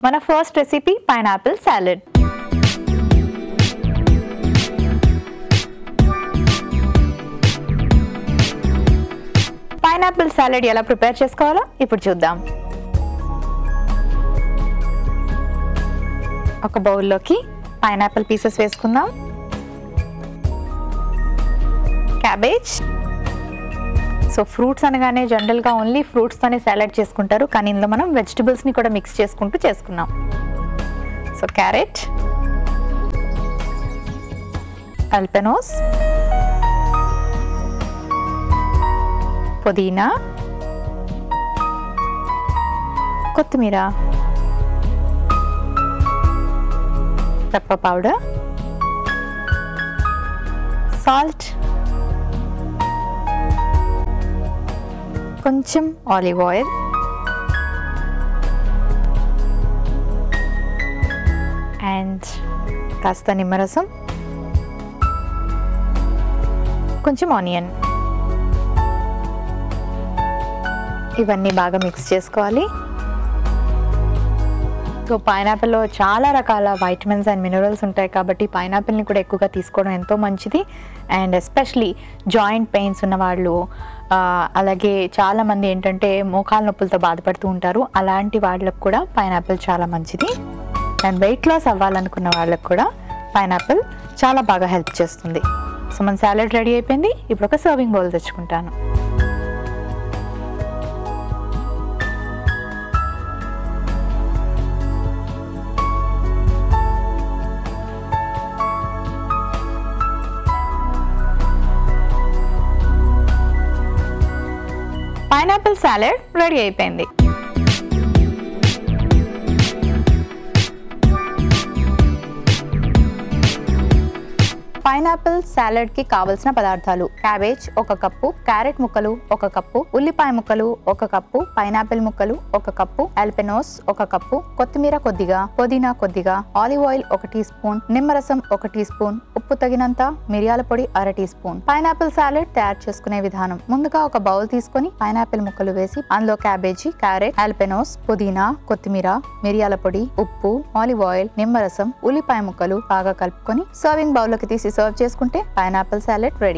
మన first recipe pineapple salad. Pineapple salad ఎలా prepare చేసుకోవాలో ఇప్పుడు చూద్దాం. ఒక బౌల్లోకి పైనాపిల్ పీసెస్ వేసుకుందాం. క్యాబేజ్. సో ఫ్రూట్స్ అనగానే జనరల్గా ఓన్లీ ఫ్రూట్స్తోనే సాలడ్ చేసుకుంటారు, కానీ ఇందులో మనం వెజిటబుల్స్ని కూడా మిక్స్ చేసుకుంటూ చేసుకున్నాం. సో క్యారెట్, అల్పెనోస్, పుదీనా, కొత్తిమీర, పెప్పర్ పౌడర్, సాల్ట్, కొంచెం ఆలివ్ ఆయిల్, అండ్ కాస్త నిమ్మరసం, కొంచెం ఆనియన్. ఇవన్నీ బాగా మిక్స్ చేసుకోవాలి. సో పైనాపిల్లో చాలా రకాల వైటమిన్స్ అండ్ మినరల్స్ ఉంటాయి కాబట్టి పైనాపిల్ని కూడా ఎక్కువగా తీసుకోవడం ఎంతో మంచిది. అండ్ ఎస్పెషలీ జాయింట్ పెయిన్స్ ఉన్నవాళ్ళు, అలాగే చాలామంది ఏంటంటే మోకాల నొప్పులతో బాధపడుతూ ఉంటారు, అలాంటి వాళ్ళకు కూడా పైనాపిల్ చాలా మంచిది. అండ్ వెయిట్ లాస్ అవ్వాలనుకున్న వాళ్ళకు కూడా పైనాపిల్ చాలా బాగా హెల్ప్ చేస్తుంది. సో మన సాలడ్ రెడీ అయిపోయింది. ఇప్పుడు ఒక సర్వింగ్ బౌల్ తెచ్చుకుంటాను. పైనాపిల్ సాలడ్ రెడీ అయిపోయింది. పైనాపిల్ సాలడ్ కి కావలసిన పదార్థాలు: క్యాబేజ్ 1 కప్పు, క్యారెట్ ముక్కలు 1 కప్పు, ఉల్లిపాయ ముక్కలు 1 కప్పు, పైనాపిల్ ముక్కలు 1 కప్పు, ఆల్పెనోస్ 1 కప్పు, కొత్తిమీర కొద్దిగా, పుదీనా కొద్దిగా, ఆలివ్ ఆయిల్ 1 టీ స్పూన్, నిమ్మరసం 1 టీ స్పూన్, ఉప్పు తగినంత, మిరియాల పొడి 1/2 టీ స్పూన్. పైనాపిల్ సాలడ్ తయారు చేసుకునే విధానం: ముందుగా ఒక బౌల్ తీసుకొని పైనాపిల్ ముక్కలు వేసి అందులో క్యాబేజీ, క్యారెట్, ఆల్పెనోస్, పుదీనా, కొత్తిమీర, మిరియాల పొడి, ఉప్పు, ఆలివ్ ఆయిల్, నిమ్మరసం, ఉల్లిపాయ ముక్కలు బాగా కలుపుకొని సర్వింగ్ బౌల్ లోకి తీసి సర్వ్ చేసుకుంటే పైనాపిల్ సాలడ్ రెడీ.